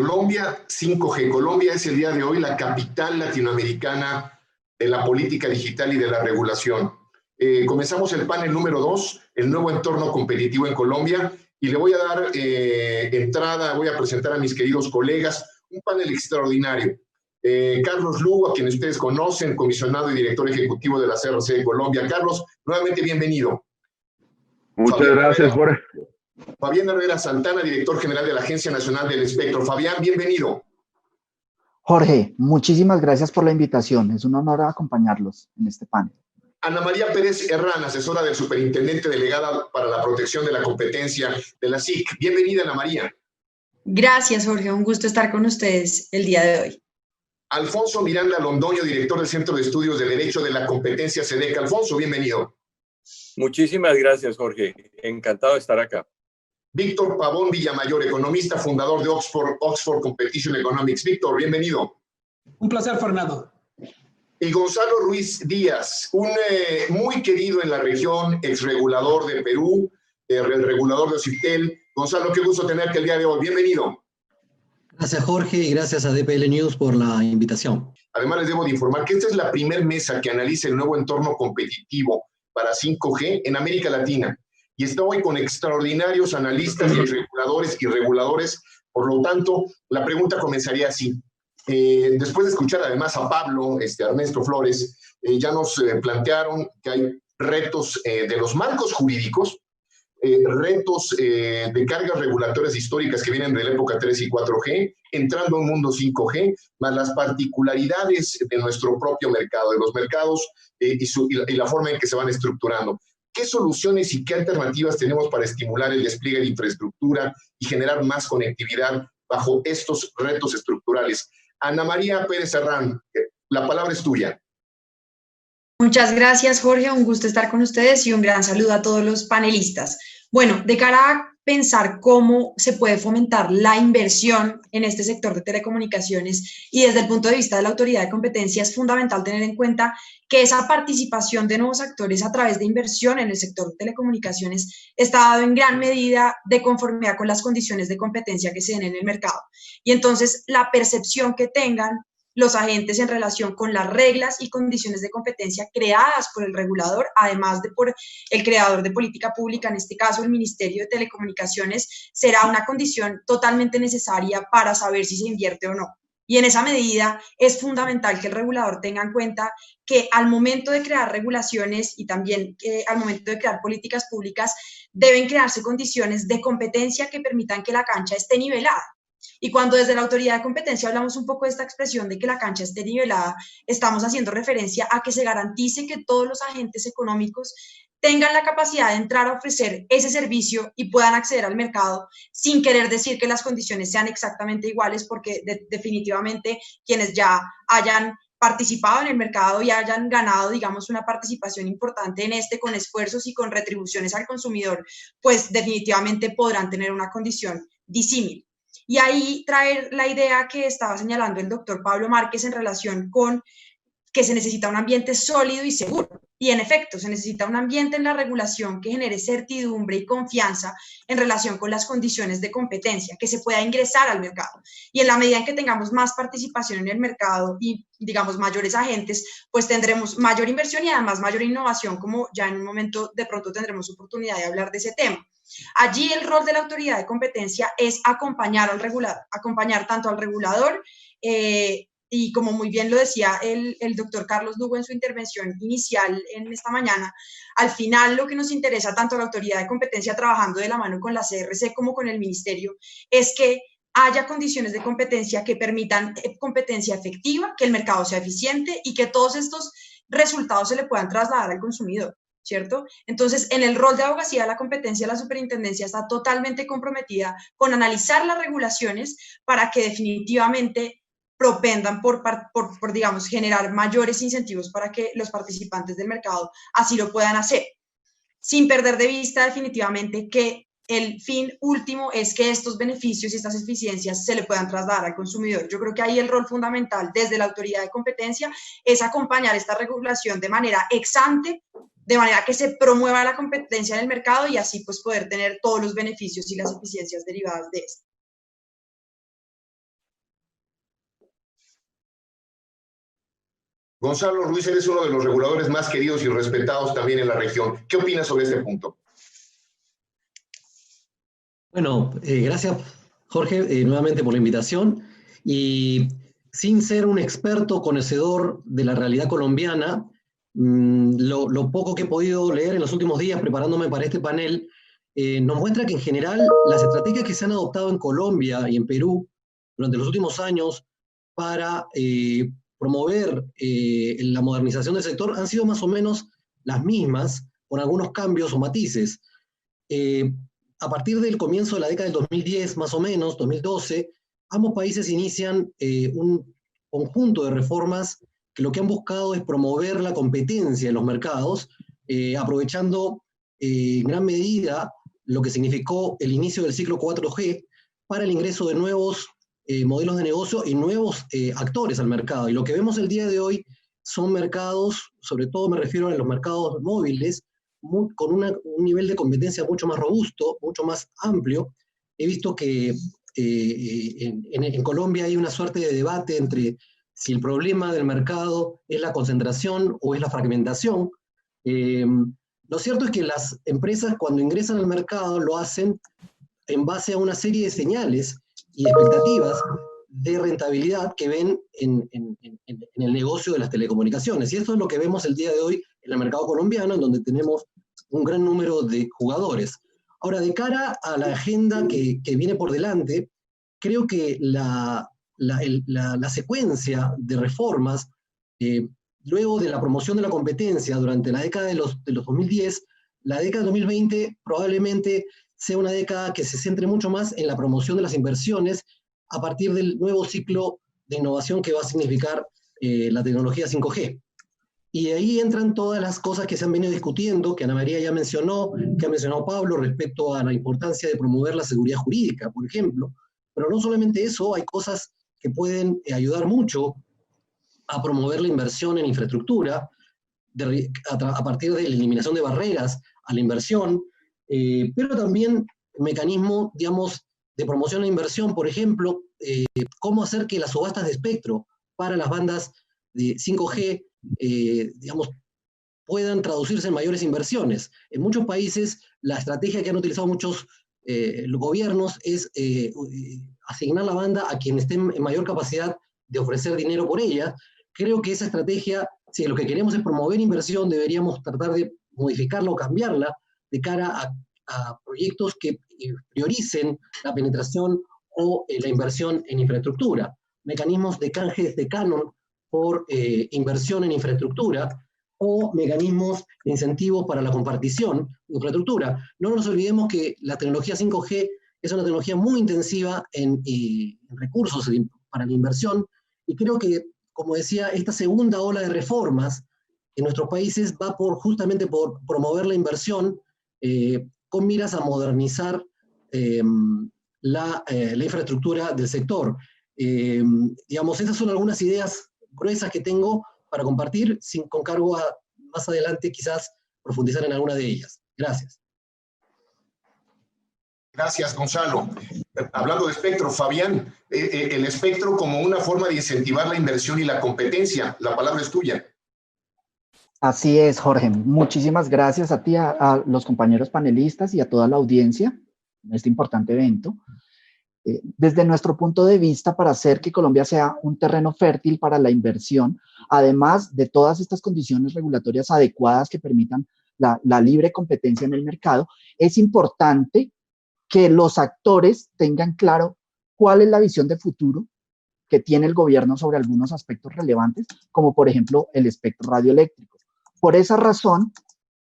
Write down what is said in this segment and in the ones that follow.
Colombia 5G. Colombia es el día de hoy la capital latinoamericana de la política digital y de la regulación. Comenzamos el panel número 2, el nuevo entorno competitivo en Colombia, y le voy a dar entrada, voy a presentar a mis queridos colegas, un panel extraordinario. Carlos Lugo, a quien ustedes conocen, comisionado y director ejecutivo de la CRC de Colombia. Carlos, nuevamente bienvenido. Muchas gracias, Jorge. Fabián Herrera Santana, director general de la Agencia Nacional del Espectro. Fabián, bienvenido. Jorge, muchísimas gracias por la invitación. Es un honor acompañarlos en este panel. Ana María Pérez Herrán, asesora del superintendente delegada para la protección de la competencia de la SIC. Bienvenida, Ana María. Gracias, Jorge. Un gusto estar con ustedes el día de hoy. Alfonso Miranda Londoño, director del Centro de Estudios de Derecho de la Competencia SEDEC. Alfonso, bienvenido. Muchísimas gracias, Jorge. Encantado de estar acá. Víctor Pavón Villamayor, economista, fundador de Oxford Competition Economics. Víctor, bienvenido. Un placer, Fernando. Y Gonzalo Ruiz Díaz, un muy querido en la región, exregulador de Perú, el regulador de OCIPTEL. Gonzalo, qué gusto tenerte el día de hoy. Bienvenido. Gracias, Jorge, y gracias a DPL News por la invitación. Además, les debo de informar que esta es la primera mesa que analiza el nuevo entorno competitivo para 5G en América Latina. Y está hoy con extraordinarios analistas y reguladores y reguladores. Por lo tanto, la pregunta comenzaría así. Después de escuchar además a Pablo, Ernesto Flores, ya nos plantearon que hay retos de los marcos jurídicos, retos de cargas regulatorias históricas que vienen de la época 3 y 4G, entrando a un mundo 5G, más las particularidades de nuestro propio mercado, de los mercados y la forma en que se van estructurando. ¿Qué soluciones y qué alternativas tenemos para estimular el despliegue de infraestructura y generar más conectividad bajo estos retos estructurales? Ana María Pérez Herrán, la palabra es tuya. Muchas gracias, Jorge. Un gusto estar con ustedes y un gran saludo a todos los panelistas. Bueno, de cara a pensar cómo se puede fomentar la inversión en este sector de telecomunicaciones y desde el punto de vista de la autoridad de competencia, es fundamental tener en cuenta que esa participación de nuevos actores a través de inversión en el sector de telecomunicaciones está dado en gran medida de conformidad con las condiciones de competencia que se den en el mercado. Y entonces la percepción que tengan los agentes en relación con las reglas y condiciones de competencia creadas por el regulador, además de por el creador de política pública, en este caso el Ministerio de Telecomunicaciones, será una condición totalmente necesaria para saber si se invierte o no. Y en esa medida es fundamental que el regulador tenga en cuenta que al momento de crear regulaciones y también al momento de crear políticas públicas deben crearse condiciones de competencia que permitan que la cancha esté nivelada. Y cuando desde la autoridad de competencia hablamos un poco de esta expresión de que la cancha esté nivelada, estamos haciendo referencia a que se garantice que todos los agentes económicos tengan la capacidad de entrar a ofrecer ese servicio y puedan acceder al mercado sin querer decir que las condiciones sean exactamente iguales, porque definitivamente quienes ya hayan participado en el mercado y hayan ganado, digamos, una participación importante en con esfuerzos y con retribuciones al consumidor, pues definitivamente podrán tener una condición disímil. Y ahí traer la idea que estaba señalando el doctor Pablo Márquez en relación con que se necesita un ambiente sólido y seguro. Y en efecto, se necesita un ambiente en la regulación que genere certidumbre y confianza en relación con las condiciones de competencia, que se pueda ingresar al mercado. Y en la medida en que tengamos más participación en el mercado y, digamos, mayores agentes, pues tendremos mayor inversión y además mayor innovación, como ya en un momento de pronto tendremos oportunidad de hablar de ese tema. Allí el rol de la autoridad de competencia es acompañar al regulador, acompañar tanto al regulador y como muy bien lo decía el doctor Carlos Lugo en su intervención inicial en esta mañana, al final lo que nos interesa tanto a la autoridad de competencia trabajando de la mano con la CRC como con el ministerio es que haya condiciones de competencia que permitan competencia efectiva, que el mercado sea eficiente y que todos estos resultados se le puedan trasladar al consumidor, ¿cierto? Entonces, en el rol de abogacía de la competencia, la superintendencia está totalmente comprometida con analizar las regulaciones para que definitivamente propendan por digamos, generar mayores incentivos para que los participantes del mercado así lo puedan hacer, sin perder de vista definitivamente que el fin último es que estos beneficios y estas eficiencias se le puedan trasladar al consumidor. Yo creo que ahí el rol fundamental desde la autoridad de competencia es acompañar esta regulación de manera ex ante, de manera que se promueva la competencia en el mercado y así pues poder tener todos los beneficios y las eficiencias derivadas de esto. Gonzalo Ruiz, eres uno de los reguladores más queridos y respetados también en la región. ¿Qué opinas sobre este punto? Bueno, gracias Jorge nuevamente por la invitación. Y sin ser un experto conocedor de la realidad colombiana, lo poco que he podido leer en los últimos días preparándome para este panel, nos muestra que en general las estrategias que se han adoptado en Colombia y en Perú durante los últimos años para promover la modernización del sector han sido más o menos las mismas, con algunos cambios o matices. A partir del comienzo de la década del 2010, más o menos, 2012, ambos países inician un conjunto de reformas que lo que han buscado es promover la competencia en los mercados, aprovechando en gran medida lo que significó el inicio del ciclo 4G para el ingreso de nuevos modelos de negocio y nuevos actores al mercado. Y lo que vemos el día de hoy son mercados, sobre todo me refiero a los mercados móviles, con un nivel de competencia mucho más robusto, mucho más amplio. He visto que en Colombia hay una suerte de debate entre si el problema del mercado es la concentración o es la fragmentación. Lo cierto es que las empresas cuando ingresan al mercado lo hacen en base a una serie de señales y expectativas de rentabilidad que ven en el negocio de las telecomunicaciones. Y esto es lo que vemos el día de hoy en el mercado colombiano, en donde tenemos un gran número de jugadores. Ahora, de cara a la agenda que viene por delante, creo que la secuencia de reformas, luego de la promoción de la competencia durante la década de los 2010, la década de 2020 probablemente sea una década que se centre mucho más en la promoción de las inversiones a partir del nuevo ciclo de innovación que va a significar la tecnología 5G. Y ahí entran todas las cosas que se han venido discutiendo, que Ana María ya mencionó, que ha mencionado Pablo, respecto a la importancia de promover la seguridad jurídica, por ejemplo. Pero no solamente eso, hay cosas que pueden ayudar mucho a promover la inversión en infraestructura, a partir de la eliminación de barreras a la inversión, pero también mecanismos, digamos, de promoción e inversión, por ejemplo, cómo hacer que las subastas de espectro para las bandas de 5G, digamos, puedan traducirse en mayores inversiones. En muchos países, la estrategia que han utilizado muchos los gobiernos es asignar la banda a quien esté en mayor capacidad de ofrecer dinero por ella. Creo que esa estrategia, si lo que queremos es promover inversión, deberíamos tratar de modificarla o cambiarla de cara a proyectos que prioricen la penetración o la inversión en infraestructura. Mecanismos de canjes de canon por inversión en infraestructura o mecanismos de incentivos para la compartición de infraestructura. No nos olvidemos que la tecnología 5G es una tecnología muy intensiva en recursos para la inversión, y creo que, como decía, esta segunda ola de reformas en nuestros países va justamente por promover la inversión con miras a modernizar la infraestructura del sector. Digamos, esas son algunas ideas gruesas que tengo para compartir, con cargo a más adelante quizás profundizar en alguna de ellas. Gracias. Gracias, Gonzalo. Hablando de espectro, Fabián, el espectro como una forma de incentivar la inversión y la competencia. La palabra es tuya. Así es, Jorge. Muchísimas gracias a ti, a los compañeros panelistas y a toda la audiencia en este importante evento. Desde nuestro punto de vista, para hacer que Colombia sea un terreno fértil para la inversión, además de todas estas condiciones regulatorias adecuadas que permitan la libre competencia en el mercado, es importante que los actores tengan claro cuál es la visión de futuro que tiene el gobierno sobre algunos aspectos relevantes, como por ejemplo el espectro radioeléctrico. Por esa razón,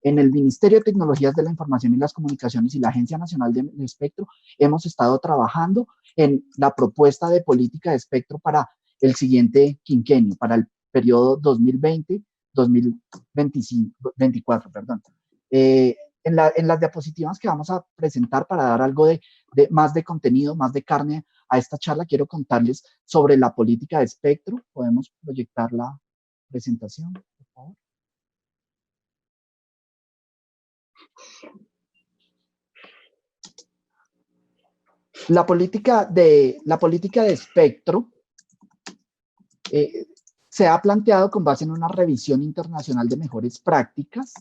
en el Ministerio de Tecnologías de la Información y las Comunicaciones y la Agencia Nacional del Espectro hemos estado trabajando en la propuesta de política de espectro para el siguiente quinquenio, para el periodo 2020-2024, perdón. En las diapositivas que vamos a presentar, para dar algo más de contenido, más de carne a esta charla, quiero contarles sobre la política de espectro. ¿Podemos proyectar la presentación, por favor? La política de espectro se ha planteado con base en una revisión internacional de mejores prácticas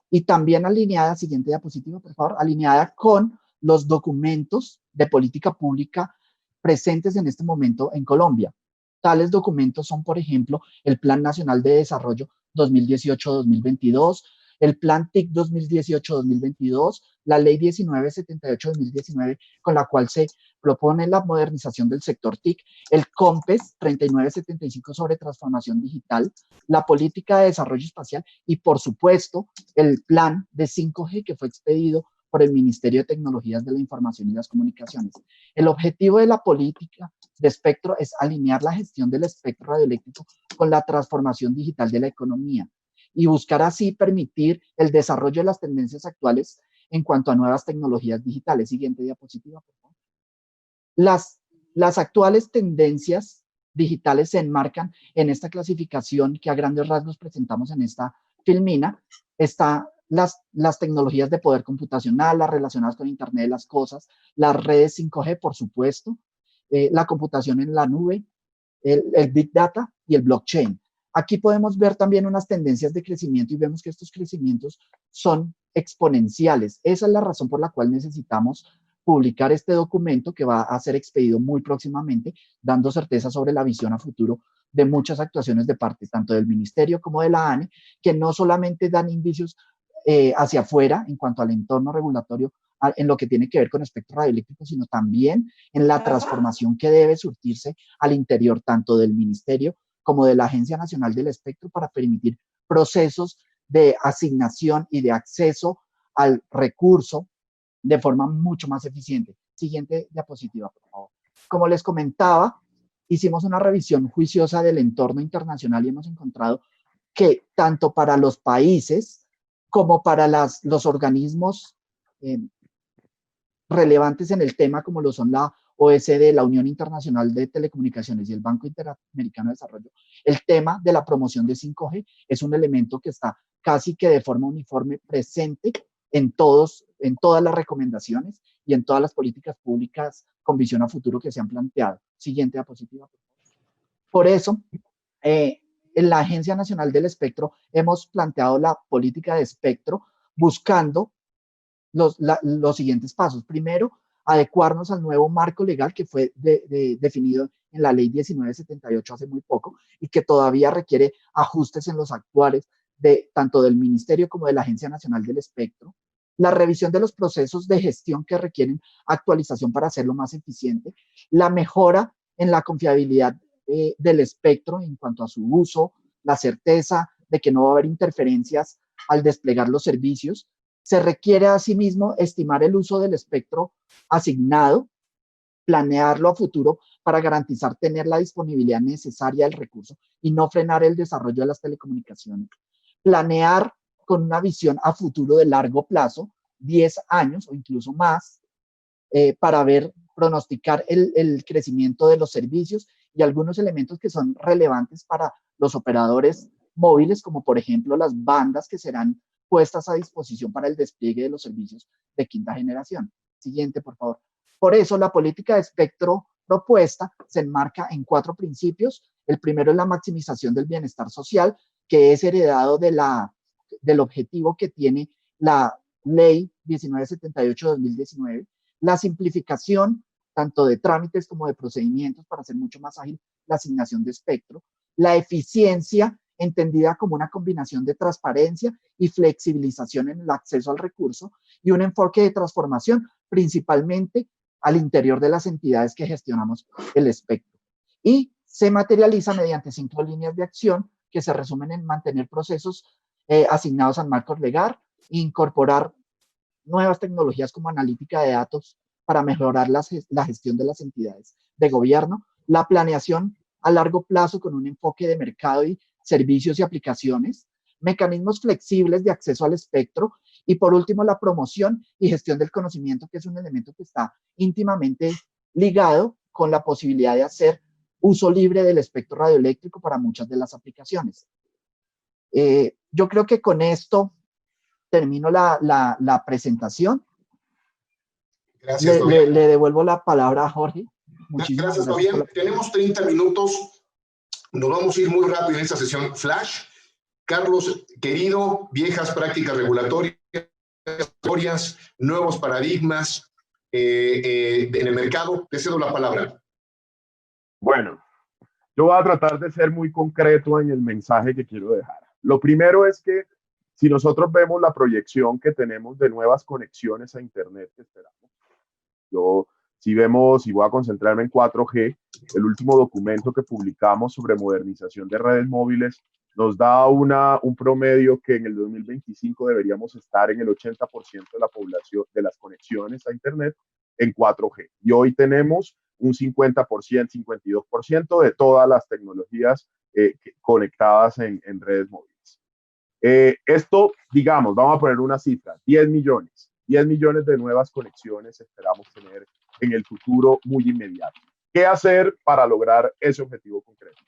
y también alineada, siguiente diapositiva, por favor, alineada con los documentos de política pública presentes en este momento en Colombia. Tales documentos son, por ejemplo, el Plan Nacional de Desarrollo 2018-2022, el Plan TIC 2018-2022, la Ley 1978-2019, con la cual se propone la modernización del sector TIC, el COMPES 3975 sobre transformación digital, la política de desarrollo espacial y, por supuesto, el plan de 5G que fue expedido por el Ministerio de Tecnologías de la Información y las Comunicaciones. El objetivo de la política de espectro es alinear la gestión del espectro radioeléctrico con la transformación digital de la economía y buscar así permitir el desarrollo de las tendencias actuales en cuanto a nuevas tecnologías digitales. Siguiente diapositiva, por favor. Las actuales tendencias digitales se enmarcan en esta clasificación que a grandes rasgos presentamos en esta filmina. Está las tecnologías de poder computacional, las relacionadas con Internet de las cosas, las redes 5G, por supuesto, la computación en la nube, el Big Data y el blockchain. Aquí podemos ver también unas tendencias de crecimiento y vemos que estos crecimientos son exponenciales. Esa es la razón por la cual necesitamos publicar este documento que va a ser expedido muy próximamente, dando certeza sobre la visión a futuro de muchas actuaciones de parte tanto del Ministerio como de la ANE, que no solamente dan indicios hacia afuera en cuanto al entorno regulatorio en lo que tiene que ver con espectro radioeléctrico, sino también en la transformación que debe surtirse al interior tanto del Ministerio como de la Agencia Nacional del Espectro para permitir procesos de asignación y de acceso al recurso de forma mucho más eficiente. Siguiente diapositiva, por favor. Como les comentaba, hicimos una revisión juiciosa del entorno internacional y hemos encontrado que tanto para los países como para los organismos relevantes en el tema, como lo son la OSD, la Unión Internacional de Telecomunicaciones y el Banco Interamericano de Desarrollo, el tema de la promoción de 5G es un elemento que está casi que de forma uniforme presente en todas las recomendaciones y en todas las políticas públicas con visión a futuro que se han planteado. Siguiente diapositiva. Por eso, en la Agencia Nacional del Espectro hemos planteado la política de espectro buscando los siguientes pasos. Primero, adecuarnos al nuevo marco legal que fue definido en la Ley 1978 hace muy poco y que todavía requiere ajustes en los actuales tanto del Ministerio como de la Agencia Nacional del Espectro. La revisión de los procesos de gestión que requieren actualización para hacerlo más eficiente. La mejora en la confiabilidad del espectro en cuanto a su uso, la certeza de que no va a haber interferencias al desplegar los servicios. Se requiere asimismo estimar el uso del espectro asignado, planearlo a futuro para garantizar tener la disponibilidad necesaria del recurso y no frenar el desarrollo de las telecomunicaciones. Planear con una visión a futuro de largo plazo, 10 años o incluso más, para pronosticar el crecimiento de los servicios y algunos elementos que son relevantes para los operadores móviles, como por ejemplo las bandas que serán puestas a disposición para el despliegue de los servicios de quinta generación. Siguiente, por favor. Por eso, la política de espectro propuesta se enmarca en 4 principios. El primero es la maximización del bienestar social, que es heredado del objetivo que tiene la Ley 1978-2019. La simplificación, tanto de trámites como de procedimientos, para hacer mucho más ágil la asignación de espectro. La eficiencia, entendida como una combinación de transparencia y flexibilización en el acceso al recurso, y un enfoque de transformación principalmente al interior de las entidades que gestionamos el espectro. Y se materializa mediante 5 líneas de acción que se resumen en mantener procesos asignados al marco legal, incorporar nuevas tecnologías como analítica de datos para mejorar la gestión de las entidades de gobierno, la planeación a largo plazo con un enfoque de mercado y servicios y aplicaciones, mecanismos flexibles de acceso al espectro y por último la promoción y gestión del conocimiento, que es un elemento que está íntimamente ligado con la posibilidad de hacer uso libre del espectro radioeléctrico para muchas de las aplicaciones. Yo creo que con esto termino la presentación. Gracias, le devuelvo la palabra a Jorge. Muchísimas gracias, Fabián. Tenemos 30 minutos Nos vamos a ir muy rápido en esta sesión flash. Carlos, querido, viejas prácticas regulatorias, nuevos paradigmas en el mercado. Te cedo la palabra. Bueno, yo voy a tratar de ser muy concreto en el mensaje que quiero dejar. Lo primero es que si nosotros vemos la proyección que tenemos de nuevas conexiones a Internet que esperamos, si vemos, y voy a concentrarme en 4G, el último documento que publicamos sobre modernización de redes móviles nos da un promedio que en el 2025 deberíamos estar en el 80% de la población, de las conexiones a Internet en 4G. Y hoy tenemos un 50%, 52% de todas las tecnologías conectadas en redes móviles. Esto, digamos, vamos a poner una cifra, 10 millones de nuevas conexiones esperamos tener en el futuro muy inmediato. ¿Qué hacer para lograr ese objetivo concreto?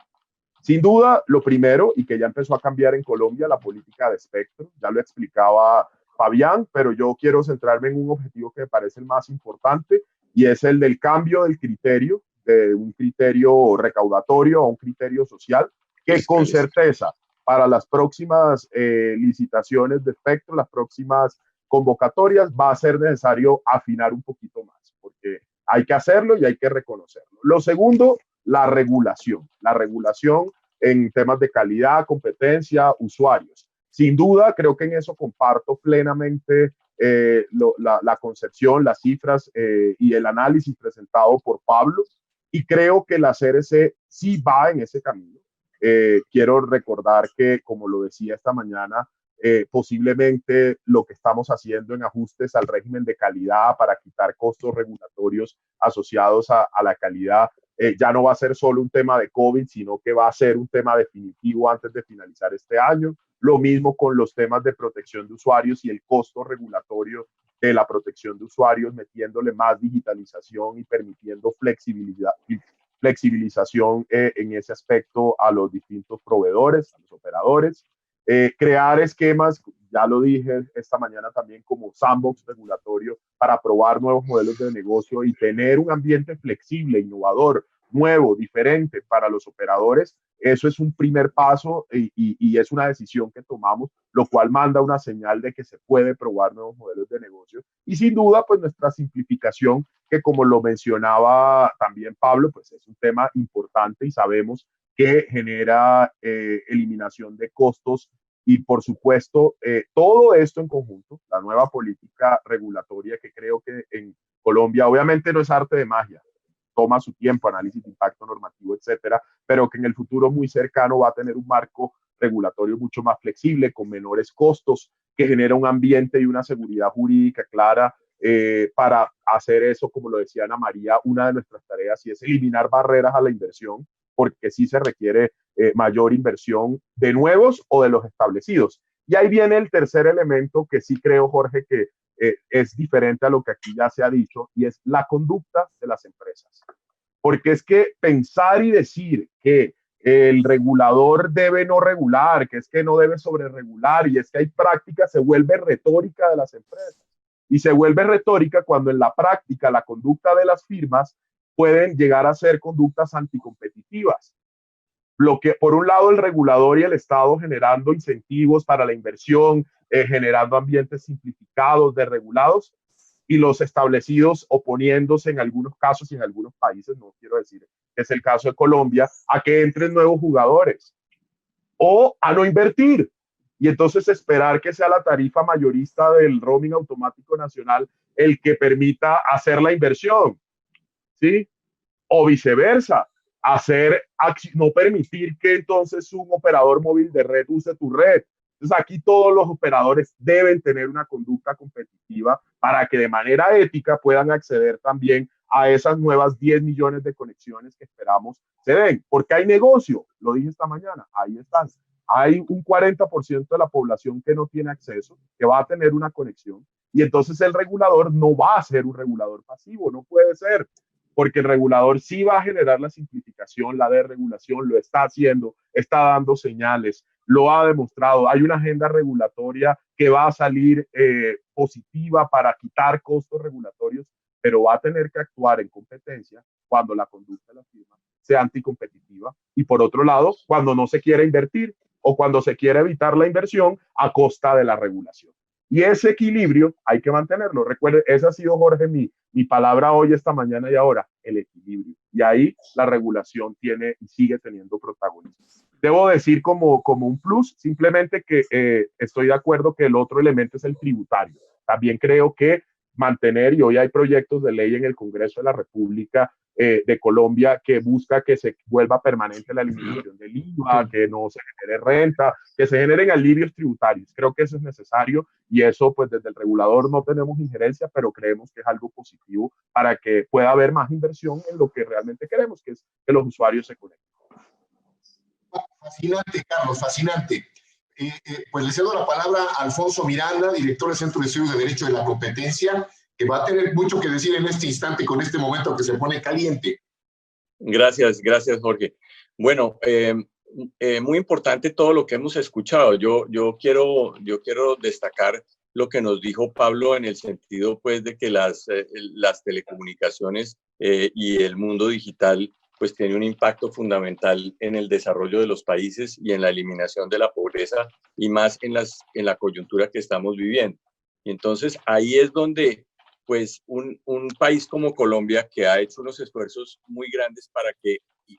Sin duda, lo primero, y que ya empezó a cambiar en Colombia, la política de espectro, ya lo explicaba Fabián, pero yo quiero centrarme en un objetivo que me parece el más importante, y es el del cambio del criterio, de un criterio recaudatorio a un criterio social, que con certeza para las próximas licitaciones de espectro, las próximas convocatorias, va a ser necesario afinar un poquito más, porque hay que hacerlo y hay que reconocerlo. Lo segundo, la regulación en temas de calidad, competencia, usuarios. Sin duda, creo que en eso comparto plenamente la concepción, las cifras y el análisis presentado por Pablo, y creo que la CRC sí va en ese camino. Quiero recordar que, como lo decía esta mañana, posiblemente lo que estamos haciendo en ajustes al régimen de calidad para quitar costos regulatorios asociados a la calidad ya no va a ser solo un tema de COVID, sino que va a ser un tema definitivo antes de finalizar este año. Lo mismo con los temas de protección de usuarios y el costo regulatorio de la protección de usuarios, metiéndole más digitalización y permitiendo flexibilización en ese aspecto a los distintos proveedores, a los operadores. Crear esquemas, ya lo dije esta mañana también, como sandbox regulatorio para probar nuevos modelos de negocio y tener un ambiente flexible, innovador, nuevo, diferente para los operadores. Eso es un primer paso y es una decisión que tomamos, lo cual manda una señal de que se puede probar nuevos modelos de negocio. Y sin duda, pues nuestra simplificación, que como lo mencionaba también Pablo, pues es un tema importante y sabemos que genera eliminación de costos y, por supuesto, todo esto en conjunto, la nueva política regulatoria que creo que en Colombia obviamente no es arte de magia, toma su tiempo, análisis de impacto normativo, etcétera, pero que en el futuro muy cercano va a tener un marco regulatorio mucho más flexible, con menores costos, que genera un ambiente y una seguridad jurídica clara para hacer eso, como lo decía Ana María, una de nuestras tareas y es eliminar barreras a la inversión, porque sí se requiere mayor inversión de nuevos o de los establecidos. Y ahí viene el tercer elemento que sí creo, Jorge, que es diferente a lo que aquí ya se ha dicho, y es la conducta de las empresas. Porque es que pensar y decir que el regulador debe no regular, que es que no debe sobreregular, y es que hay prácticas, se vuelve retórica de las empresas. Y se vuelve retórica cuando en la práctica la conducta de las firmas pueden llegar a ser conductas anticompetitivas. Por un lado el regulador y el Estado generando incentivos para la inversión, generando ambientes simplificados, desregulados, y los establecidos oponiéndose en algunos casos y en algunos países, no quiero decir que es el caso de Colombia, a que entren nuevos jugadores o a no invertir. Y entonces esperar que sea la tarifa mayorista del roaming automático nacional el que permita hacer la inversión, ¿sí? O viceversa, no permitir que entonces un operador móvil de red use tu red. Entonces aquí todos los operadores deben tener una conducta competitiva para que de manera ética puedan acceder también a esas nuevas 10 millones de conexiones que esperamos se den, porque hay negocio, lo dije esta mañana, ahí están. Hay un 40% de la población que no tiene acceso, que va a tener una conexión, y entonces el regulador no va a ser un regulador pasivo, no puede ser, porque el regulador sí va a generar la simplificación, la desregulación, lo está haciendo, está dando señales, lo ha demostrado. Hay una agenda regulatoria que va a salir positiva para quitar costos regulatorios, pero va a tener que actuar en competencia cuando la conducta de la firma sea anticompetitiva alternativa. Y por otro lado, cuando no se quiere invertir o cuando se quiere evitar la inversión a costa de la regulación. Y ese equilibrio hay que mantenerlo. Recuerde, esa ha sido, Jorge, mi palabra hoy, esta mañana y ahora, el equilibrio. Y ahí la regulación tiene y sigue teniendo protagonismo. Debo decir como un plus, simplemente que estoy de acuerdo que el otro elemento es el tributario. También creo que mantener, y hoy hay proyectos de ley en el Congreso de la República de Colombia que busca que se vuelva permanente la eliminación del IVA, que no se genere renta, que se generen alivios tributarios. Creo que eso es necesario y eso pues desde el regulador no tenemos injerencia, pero creemos que es algo positivo para que pueda haber más inversión en lo que realmente queremos, que es que los usuarios se conecten. Fascinante, Carlos, fascinante. Pues le cedo la palabra a Alfonso Miranda, director del Centro de Estudios de Derecho de la Competencia, que va a tener mucho que decir en este instante con este momento que se pone caliente. Gracias, Jorge. Bueno, muy importante todo lo que hemos escuchado. Yo quiero destacar lo que nos dijo Pablo en el sentido pues de que las telecomunicaciones y el mundo digital pues tiene un impacto fundamental en el desarrollo de los países y en la eliminación de la pobreza y más en la coyuntura que estamos viviendo. Y entonces ahí es donde pues un país como Colombia, que ha hecho unos esfuerzos muy grandes para que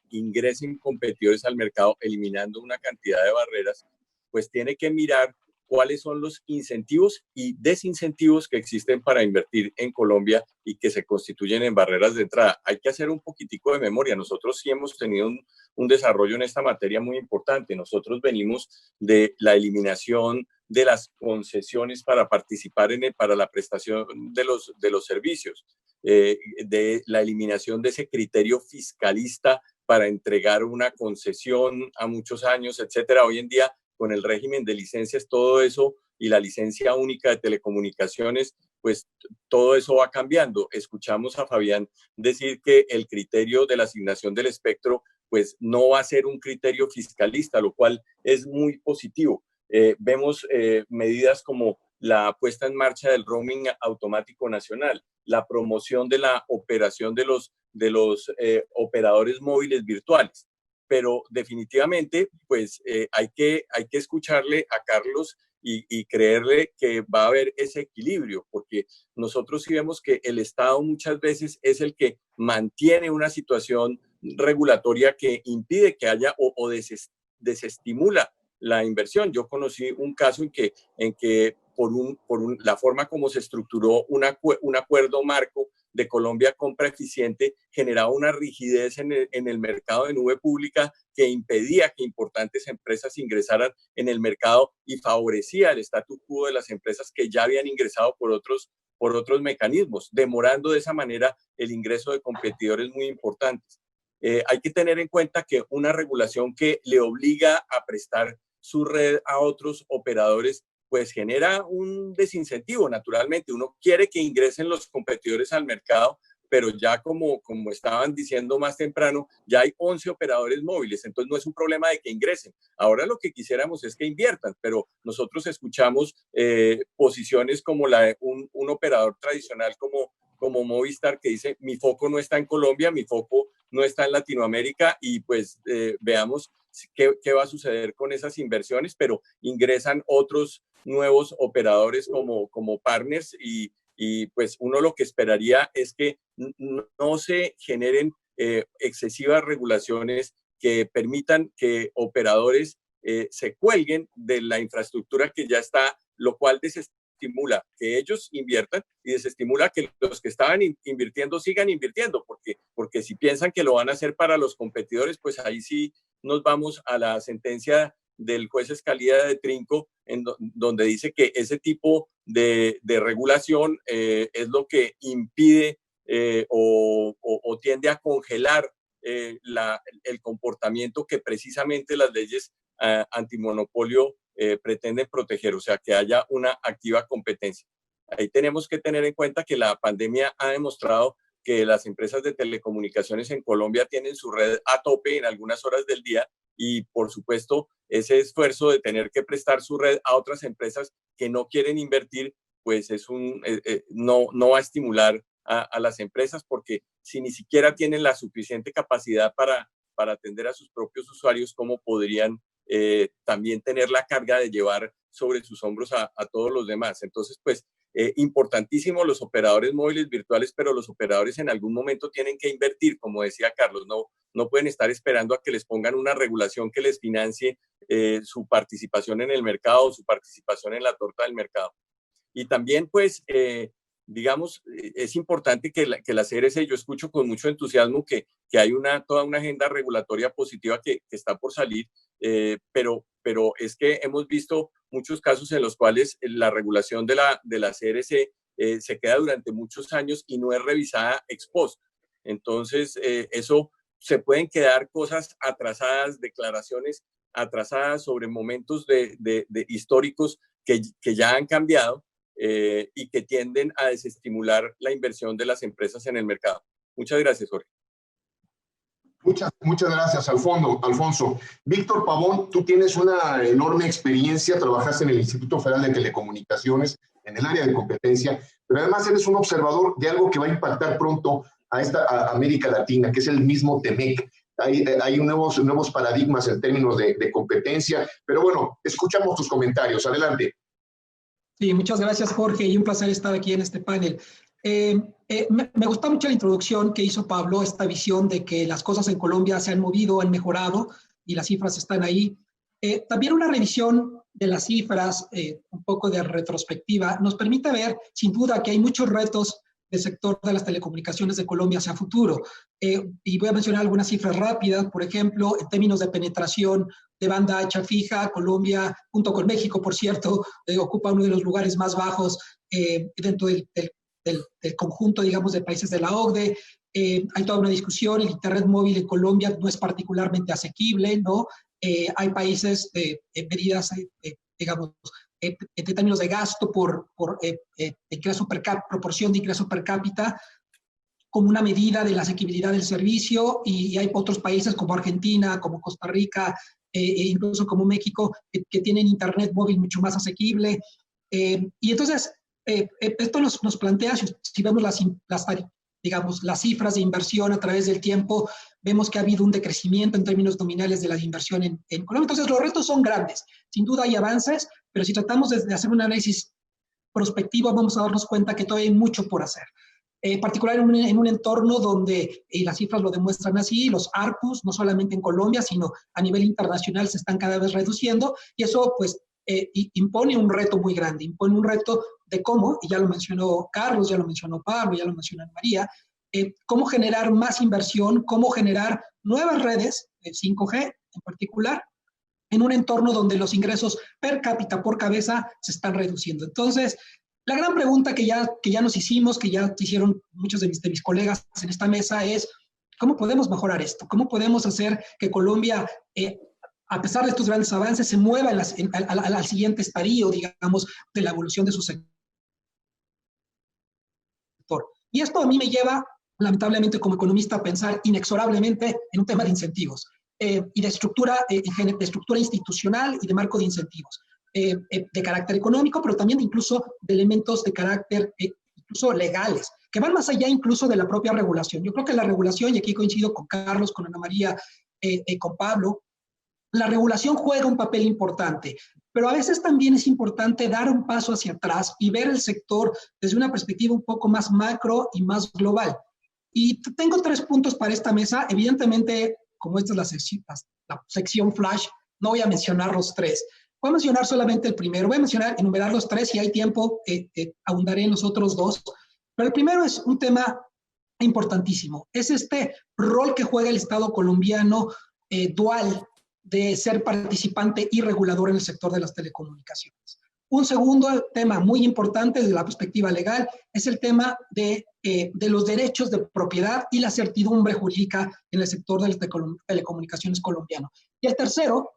ingresen competidores al mercado, eliminando una cantidad de barreras, pues tiene que mirar cuáles son los incentivos y desincentivos que existen para invertir en Colombia y que se constituyen en barreras de entrada. Hay que hacer un poquitico de memoria. Nosotros sí hemos tenido un desarrollo en esta materia muy importante. Nosotros venimos de la eliminación de las concesiones para participar para la prestación de los servicios, de la eliminación de ese criterio fiscalista para entregar una concesión a muchos años, etcétera. Hoy en día, con el régimen de licencias, todo eso y la licencia única de telecomunicaciones, pues todo eso va cambiando. Escuchamos a Fabián decir que el criterio de la asignación del espectro, pues no va a ser un criterio fiscalista, lo cual es muy positivo. Vemos medidas como la puesta en marcha del roaming automático nacional, la promoción de la operación de los operadores móviles virtuales. Pero definitivamente, pues hay que escucharle a Carlos y creerle que va a haber ese equilibrio, porque nosotros sí vemos que el Estado muchas veces es el que mantiene una situación regulatoria que impide que haya o desestimula la inversión. Yo conocí un caso en que por la forma como se estructuró un acuerdo marco de Colombia Compra Eficiente generaba una rigidez en el mercado de nube pública que impedía que importantes empresas ingresaran en el mercado y favorecía el status quo de las empresas que ya habían ingresado por otros mecanismos, demorando de esa manera el ingreso de competidores muy importantes. Hay que tener en cuenta que una regulación que le obliga a prestar su red a otros operadores pues genera un desincentivo, naturalmente. Uno quiere que ingresen los competidores al mercado, pero ya como estaban diciendo más temprano, ya hay 11 operadores móviles, entonces no es un problema de que ingresen. Ahora lo que quisiéramos es que inviertan, pero nosotros escuchamos posiciones como la de un operador tradicional como Movistar que dice, mi foco no está en Colombia, mi foco no está en Latinoamérica y pues veamos qué va a suceder con esas inversiones, pero ingresan otros nuevos operadores como partners y pues uno lo que esperaría es que no se generen excesivas regulaciones que permitan que operadores se cuelguen de la infraestructura que ya está, lo cual desestimula que ellos inviertan y desestimula que los que estaban invirtiendo sigan invirtiendo, porque si piensan que lo van a hacer para los competidores, pues ahí sí nos vamos a la sentencia del juez Escalía de Trinco, donde dice que ese tipo de regulación es lo que impide o tiende a congelar el comportamiento que precisamente las leyes antimonopolio pretenden proteger, o sea, que haya una activa competencia. Ahí tenemos que tener en cuenta que la pandemia ha demostrado que las empresas de telecomunicaciones en Colombia tienen su red a tope en algunas horas del día y, por supuesto, ese esfuerzo de tener que prestar su red a otras empresas que no quieren invertir, pues no va a estimular a las empresas porque si ni siquiera tienen la suficiente capacidad para para atender a sus propios usuarios, ¿cómo podrían también tener la carga de llevar sobre sus hombros a todos los demás? Entonces, pues, importantísimo los operadores móviles virtuales, pero los operadores en algún momento tienen que invertir, como decía Carlos, no pueden estar esperando a que les pongan una regulación que les financie su participación en el mercado, su participación en la torta del mercado. Y también, pues, digamos, es importante que la CRC, yo escucho con mucho entusiasmo que hay toda una agenda regulatoria positiva que está por salir, pero es que hemos visto muchos casos en los cuales la regulación de la CRC se queda durante muchos años y no es revisada ex post. Entonces, eso se pueden quedar cosas atrasadas, declaraciones atrasadas sobre momentos de históricos que ya han cambiado y que tienden a desestimular la inversión de las empresas en el mercado. Muchas gracias, Jorge. Muchas gracias, Alfonso. Víctor Pavón, tú tienes una enorme experiencia, trabajaste en el Instituto Federal de Telecomunicaciones, en el área de competencia, pero además eres un observador de algo que va a impactar pronto a América Latina, que es el mismo TEMEC. Hay nuevos paradigmas en términos de competencia, pero bueno, escuchamos tus comentarios. Adelante. Sí, muchas gracias, Jorge, y un placer estar aquí en este panel. Me gusta mucho la introducción que hizo Pablo, esta visión de que las cosas en Colombia se han movido, han mejorado y las cifras están ahí. También una revisión de las cifras, un poco de retrospectiva, nos permite ver, sin duda, que hay muchos retos del sector de las telecomunicaciones de Colombia hacia futuro. Y voy a mencionar algunas cifras rápidas. Por ejemplo, en términos de penetración de banda ancha fija, Colombia, junto con México, por cierto, ocupa uno de los lugares más bajos dentro del conjunto, digamos, de países de la OCDE. Hay toda una discusión, el Internet móvil en Colombia no es particularmente asequible, ¿no? Hay países medidas, digamos, en términos de gasto por ingreso proporción de ingreso per cápita, como una medida de la asequibilidad del servicio, y hay otros países como Argentina, como Costa Rica, e incluso como México, que tienen Internet móvil mucho más asequible. Y entonces, esto nos plantea, si vemos las cifras de inversión a través del tiempo, vemos que ha habido un decrecimiento en términos nominales de la inversión en Colombia. Entonces, los retos son grandes. Sin duda hay avances, pero si tratamos de hacer un análisis prospectivo, vamos a darnos cuenta que todavía hay mucho por hacer. Particularmente en un entorno donde las cifras lo demuestran así, los ARPUs, no solamente en Colombia, sino a nivel internacional, se están cada vez reduciendo, y eso, pues, impone un reto muy grande, impone un reto de cómo, y ya lo mencionó Carlos, ya lo mencionó Pablo, ya lo mencionó María, cómo generar más inversión, cómo generar nuevas redes, 5G en particular, en un entorno donde los ingresos per cápita por cabeza se están reduciendo. Entonces, la gran pregunta que ya nos hicimos, que ya hicieron muchos de mis colegas en esta mesa, es ¿cómo podemos mejorar esto? ¿Cómo podemos hacer que Colombia, a pesar de estos grandes avances, se mueva al siguiente estadio, digamos, de la evolución de su sector? Y esto a mí me lleva, lamentablemente, como economista, a pensar inexorablemente en un tema de incentivos y de estructura institucional y de marco de incentivos, de carácter económico, pero también incluso de elementos de carácter incluso legales, que van más allá incluso de la propia regulación. Yo creo que la regulación, y aquí coincido con Carlos, con Ana María, con Pablo, la regulación juega un papel importante, pero a veces también es importante dar un paso hacia atrás y ver el sector desde una perspectiva un poco más macro y más global. Y tengo 3 puntos para esta mesa. Evidentemente, como esta es la sección flash, no voy a mencionar los 3. Voy a mencionar solamente el primero. Voy a enumerar los 3. Si hay tiempo, ahondaré en los otros 2. Pero el primero es un tema importantísimo. Es este rol que juega el Estado colombiano dual, de ser participante y regulador en el sector de las telecomunicaciones. Un segundo tema muy importante desde la perspectiva legal es el tema de los derechos de propiedad y la certidumbre jurídica en el sector de las telecomunicaciones colombiano. Y el tercero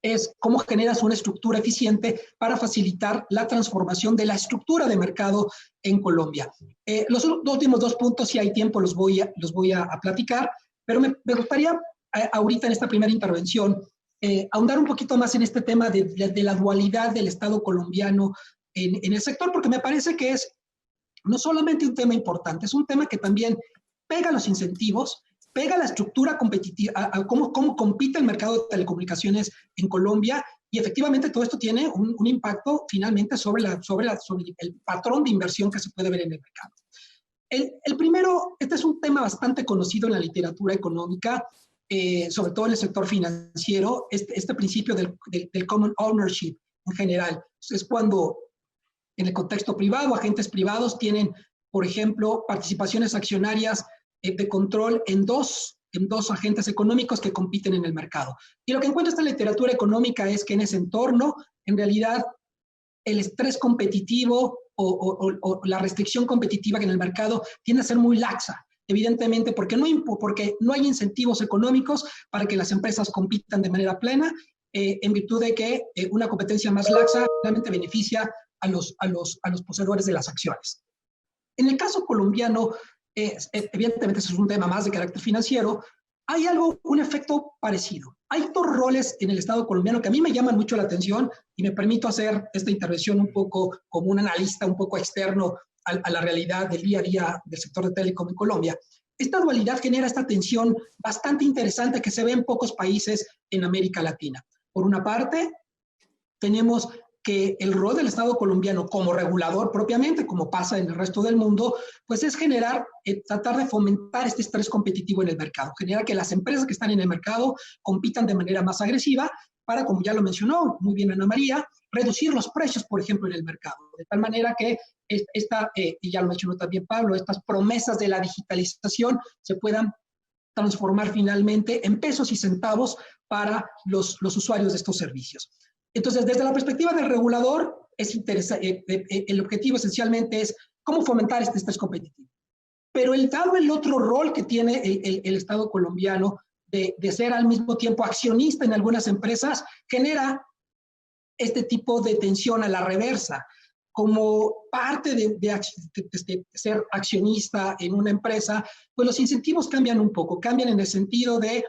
es cómo generas una estructura eficiente para facilitar la transformación de la estructura de mercado en Colombia. Los últimos 2 puntos, si hay tiempo, los voy a platicar, pero me gustaría ahorita en esta primera intervención ahondar un poquito más en este tema de la dualidad del Estado colombiano en el sector, porque me parece que es no solamente un tema importante, es un tema que también pega los incentivos, pega la estructura competitiva, a cómo compite el mercado de telecomunicaciones en Colombia, y efectivamente todo esto tiene un impacto finalmente sobre el patrón de inversión que se puede ver en el mercado. El primero, este es un tema bastante conocido en la literatura económica, sobre todo en el sector financiero, este principio del common ownership en general. Es cuando en el contexto privado, agentes privados tienen, por ejemplo, participaciones accionarias de control en dos agentes económicos que compiten en el mercado. Y lo que encuentra esta literatura económica es que en ese entorno, en realidad, el estrés competitivo o la restricción competitiva que en el mercado tiende a ser muy laxa. Evidentemente, porque no hay incentivos económicos para que las empresas compitan de manera plena, en virtud de que una competencia más laxa realmente beneficia a los poseedores de las acciones. En el caso colombiano, evidentemente eso es un tema más de carácter financiero, hay un efecto parecido. Hay dos roles en el Estado colombiano que a mí me llaman mucho la atención y me permito hacer esta intervención un poco como un analista un poco externo a la realidad del día a día del sector de telecom en Colombia. Esta dualidad genera esta tensión bastante interesante que se ve en pocos países en América Latina. Por una parte, tenemos que el rol del Estado colombiano como regulador propiamente, como pasa en el resto del mundo, pues es tratar de fomentar este estrés competitivo en el mercado, generar que las empresas que están en el mercado compitan de manera más agresiva para, como ya lo mencionó muy bien Ana María, reducir los precios, por ejemplo, en el mercado, de tal manera que y ya lo mencionó también Pablo, estas promesas de la digitalización se puedan transformar finalmente en pesos y centavos para los usuarios de estos servicios. Entonces, desde la perspectiva del regulador, el objetivo esencialmente es cómo fomentar este estrés competitivo. Pero dado el otro rol que tiene el Estado colombiano de ser al mismo tiempo accionista en algunas empresas, genera este tipo de tensión a la reversa. Como parte de ser accionista en una empresa, pues los incentivos cambian un poco, cambian en el sentido de,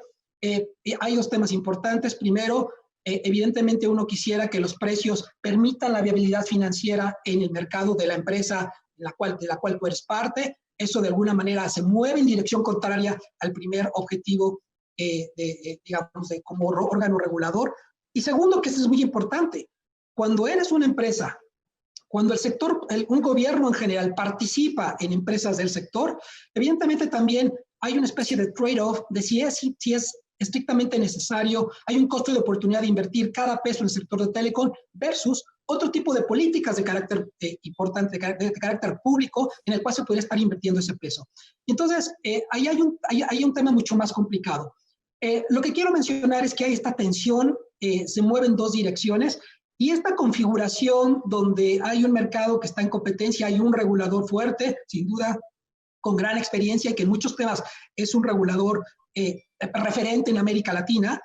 hay dos temas importantes. Primero, evidentemente uno quisiera que los precios permitan la viabilidad financiera en el mercado de la empresa de la cual tú eres parte. Eso de alguna manera se mueve en dirección contraria al primer objetivo, digamos, como órgano regulador. Y segundo, que eso es muy importante, cuando eres una empresa, cuando el sector, un gobierno en general participa en empresas del sector, evidentemente también hay una especie de trade-off de si es estrictamente necesario, hay un costo de oportunidad de invertir cada peso en el sector de telecom versus otro tipo de políticas de carácter importante, de carácter público, en el cual se podría estar invirtiendo ese peso. Y entonces, ahí hay un tema mucho más complicado. Lo que quiero mencionar es que hay esta tensión, se mueve en dos direcciones, y esta configuración donde hay un mercado que está en competencia, hay un regulador fuerte, sin duda, con gran experiencia y que en muchos temas es un regulador referente en América Latina,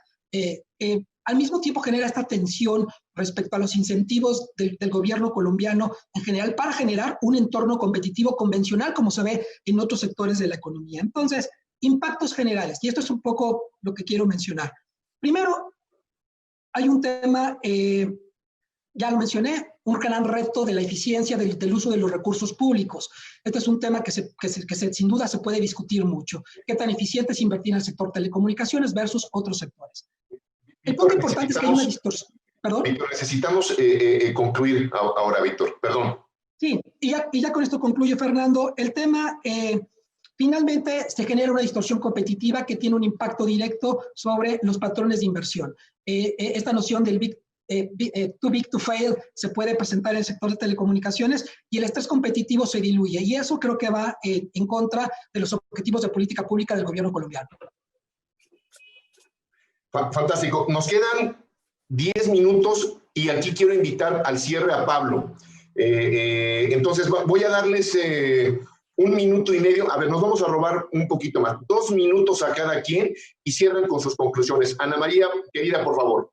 al mismo tiempo genera esta tensión respecto a los incentivos del gobierno colombiano en general para generar un entorno competitivo convencional como se ve en otros sectores de la economía. Entonces, impactos generales, y esto es un poco lo que quiero mencionar. Primero, hay un tema, ya lo mencioné, un gran reto de la eficiencia del uso de los recursos públicos. Este es un tema que sin duda se puede discutir mucho. ¿Qué tan eficiente es invertir en el sector telecomunicaciones versus otros sectores? El punto importante es que hay una distorsión. ¿Perdón? Víctor, necesitamos concluir ahora, Víctor. Perdón. Sí, y ya con esto concluyo, Fernando. El tema, finalmente, se genera una distorsión competitiva que tiene un impacto directo sobre los patrones de inversión. Esta noción del too big to fail se puede presentar en el sector de telecomunicaciones y el estrés competitivo se diluye. Y eso creo que va en contra de los objetivos de política pública del gobierno colombiano. Fantástico. Nos quedan 10 minutos y aquí quiero invitar al cierre a Pablo. Entonces voy a darles 1 minuto y medio. A ver, nos vamos a robar un poquito más. 2 minutos a cada quien y cierren con sus conclusiones. Ana María, querida, por favor.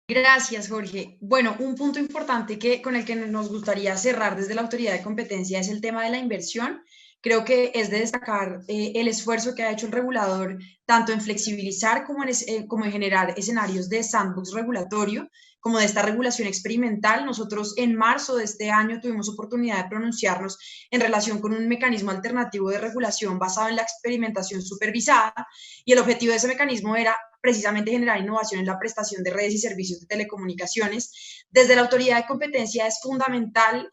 Gracias, Jorge. Bueno, un punto importante con el que nos gustaría cerrar desde la Autoridad de Competencia es el tema de la inversión. Creo que es de destacar el esfuerzo que ha hecho el regulador, tanto en flexibilizar como en generar escenarios de sandbox regulatorio, como de esta regulación experimental. Nosotros en marzo de este año tuvimos oportunidad de pronunciarnos en relación con un mecanismo alternativo de regulación basado en la experimentación supervisada, y el objetivo de ese mecanismo era precisamente generar innovación en la prestación de redes y servicios de telecomunicaciones. Desde la autoridad de competencia es fundamental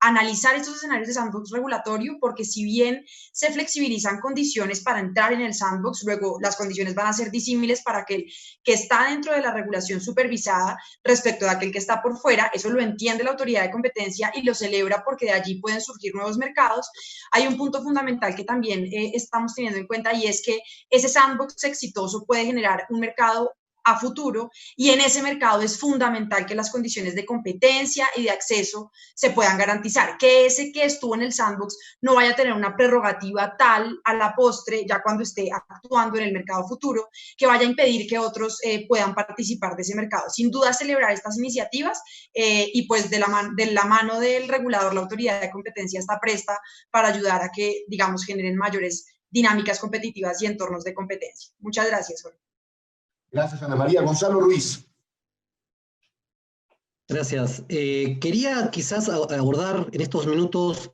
analizar estos escenarios de sandbox regulatorio, porque si bien se flexibilizan condiciones para entrar en el sandbox, luego las condiciones van a ser disímiles para aquel que está dentro de la regulación supervisada respecto de aquel que está por fuera. Eso lo entiende la autoridad de competencia y lo celebra, porque de allí pueden surgir nuevos mercados. Hay un punto fundamental que también estamos teniendo en cuenta, y es que ese sandbox exitoso puede generar un mercado a futuro, y en ese mercado es fundamental que las condiciones de competencia y de acceso se puedan garantizar, que ese que estuvo en el sandbox no vaya a tener una prerrogativa tal a la postre, ya cuando esté actuando en el mercado futuro, que vaya a impedir que otros puedan participar de ese mercado. Sin duda, celebrar estas iniciativas, y pues de la mano del regulador, la autoridad de competencia está presta para ayudar a que, digamos, generen mayores dinámicas competitivas y entornos de competencia. Muchas gracias, Jorge. Gracias, Ana María. Gonzalo Ruiz. Gracias. Quería quizás abordar en estos minutos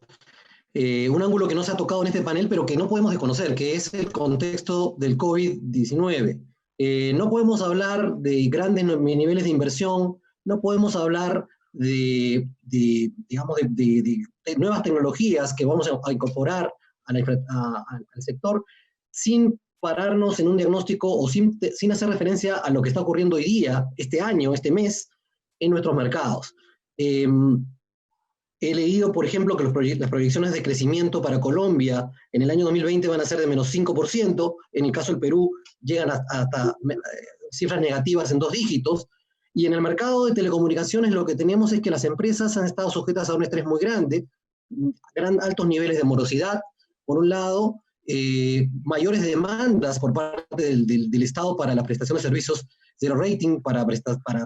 un ángulo que no se ha tocado en este panel, pero que no podemos desconocer, que es el contexto del COVID-19. No podemos hablar de grandes niveles de inversión, no podemos hablar digamos, de nuevas tecnologías que vamos a incorporar al sector sin pararnos en un diagnóstico o sin hacer referencia a lo que está ocurriendo hoy día, este año, este mes, en nuestros mercados. He leído, por ejemplo, que las proyecciones de crecimiento para Colombia en el año 2020 van a ser de menos 5%, en el caso del Perú llegan hasta cifras negativas en 2 dígitos, y en el mercado de telecomunicaciones lo que tenemos es que las empresas han estado sujetas a un estrés muy grande, altos niveles de morosidad, por un lado, mayores demandas por parte del Estado para la prestación de servicios zero rating, para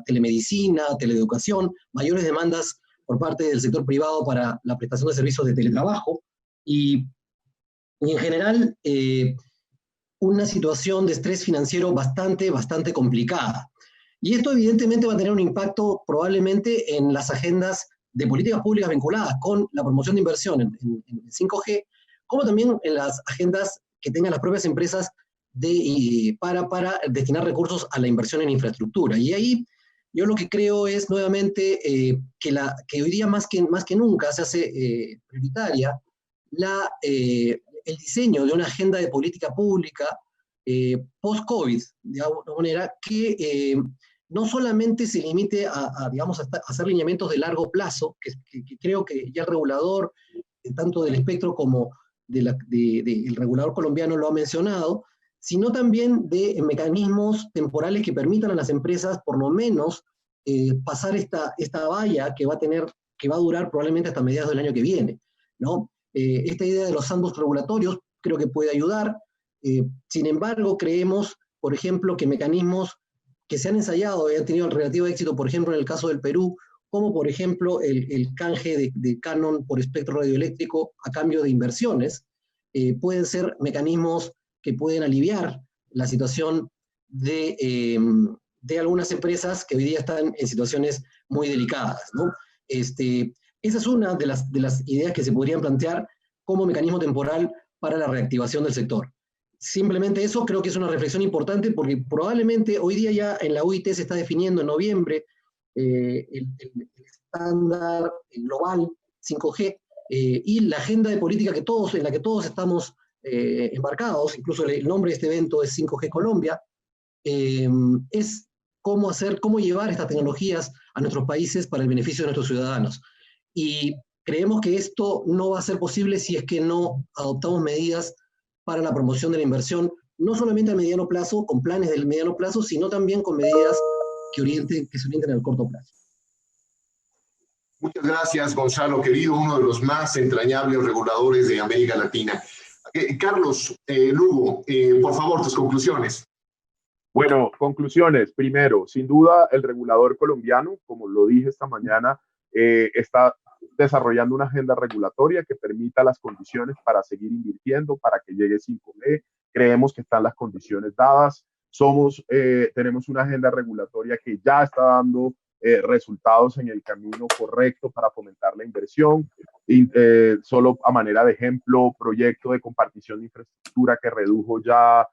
telemedicina, teleeducación, mayores demandas por parte del sector privado para la prestación de servicios de teletrabajo, y en general una situación de estrés financiero bastante complicada. Y esto evidentemente va a tener un impacto probablemente en las agendas de políticas públicas vinculadas con la promoción de inversión en 5G, como también en las agendas que tengan las propias empresas para destinar recursos a la inversión en infraestructura. Y ahí yo lo que creo es nuevamente que hoy día más que nunca se hace prioritaria el diseño de una agenda de política pública post-COVID, de alguna manera, que no solamente se limite digamos, a hacer lineamientos de largo plazo, que creo que ya el regulador, tanto del espectro como del regulador colombiano lo ha mencionado, sino también de mecanismos temporales que permitan a las empresas, por lo menos, pasar esta valla que va a durar probablemente hasta mediados del año que viene, ¿no? Esta idea de los sandbox regulatorios creo que puede ayudar. Sin embargo, creemos, por ejemplo, que mecanismos que se han ensayado y han tenido el relativo éxito, por ejemplo, en el caso del Perú, como por ejemplo el canje de canon por espectro radioeléctrico a cambio de inversiones, pueden ser mecanismos que pueden aliviar la situación de algunas empresas que hoy día están en situaciones muy delicadas, ¿no? Esa es una de las ideas que se podrían plantear como mecanismo temporal para la reactivación del sector. Simplemente eso creo que es una reflexión importante, porque probablemente hoy día ya en la UIT se está definiendo en noviembre el estándar global 5G, y la agenda de política en la que todos estamos embarcados, incluso el nombre de este evento es 5G Colombia, es cómo llevar estas tecnologías a nuestros países para el beneficio de nuestros ciudadanos. Y creemos que esto no va a ser posible si es que no adoptamos medidas para la promoción de la inversión, no solamente a mediano plazo, con planes del mediano plazo, sino también con medidas que se orienten al corto plazo. Muchas gracias, Gonzalo, querido, uno de los más entrañables reguladores de América Latina. Carlos Lugo, por favor, tus conclusiones. Bueno, conclusiones. Primero, sin duda, el regulador colombiano, como lo dije esta mañana, está desarrollando una agenda regulatoria que permita las condiciones para seguir invirtiendo, para que llegue 5G. Creemos que están las condiciones dadas. Tenemos una agenda regulatoria que ya está dando resultados en el camino correcto para fomentar la inversión. Y, solo a manera de ejemplo, proyecto de compartición de infraestructura que redujo ya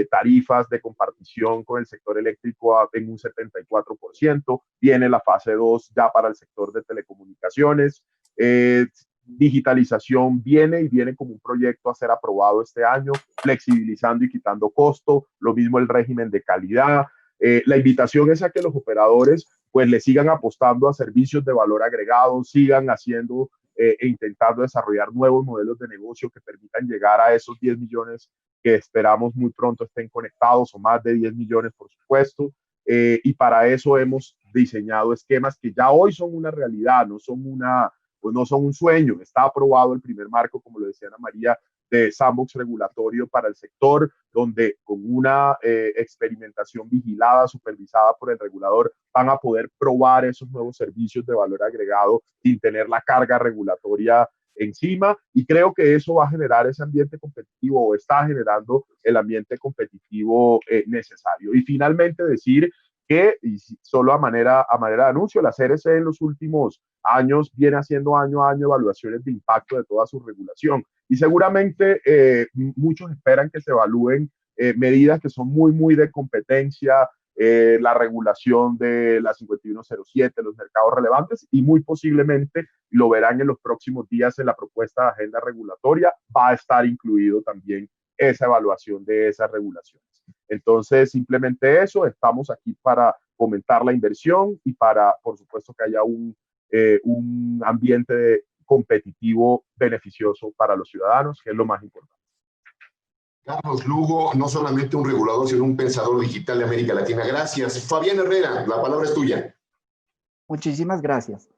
tarifas de compartición con el sector eléctrico en un 74%. Viene la fase 2 ya para el sector de telecomunicaciones. Digitalización viene como un proyecto a ser aprobado este año, flexibilizando y quitando costo. Lo mismo el régimen de calidad. La invitación es a que los operadores pues le sigan apostando a servicios de valor agregado, sigan haciendo e intentando desarrollar nuevos modelos de negocio que permitan llegar a esos 10 millones que esperamos muy pronto estén conectados, o más de 10 millones, por supuesto. Y para eso hemos diseñado esquemas que ya hoy son una realidad, no son un sueño. Está aprobado el primer marco, como lo decía Ana María, de sandbox regulatorio para el sector, donde con una experimentación vigilada, supervisada por el regulador, van a poder probar esos nuevos servicios de valor agregado sin tener la carga regulatoria encima, y creo que eso va a generar ese ambiente competitivo, o está generando el ambiente competitivo necesario. Y finalmente decir que, y solo a manera de anuncio, la CRC en los últimos años viene haciendo año a año evaluaciones de impacto de toda su regulación, y seguramente muchos esperan que se evalúen medidas que son muy de competencia, la regulación de la 5107, los mercados relevantes, y muy posiblemente lo verán en los próximos días en la propuesta de agenda regulatoria. Va a estar incluido también esa evaluación de esas regulaciones. Entonces, simplemente eso, estamos aquí para fomentar la inversión y para, por supuesto, que haya un ambiente competitivo beneficioso para los ciudadanos, que es lo más importante. Carlos Lugo, no solamente un regulador, sino un pensador digital de América Latina. Gracias. Fabián Herrera, la palabra es tuya. Muchísimas gracias.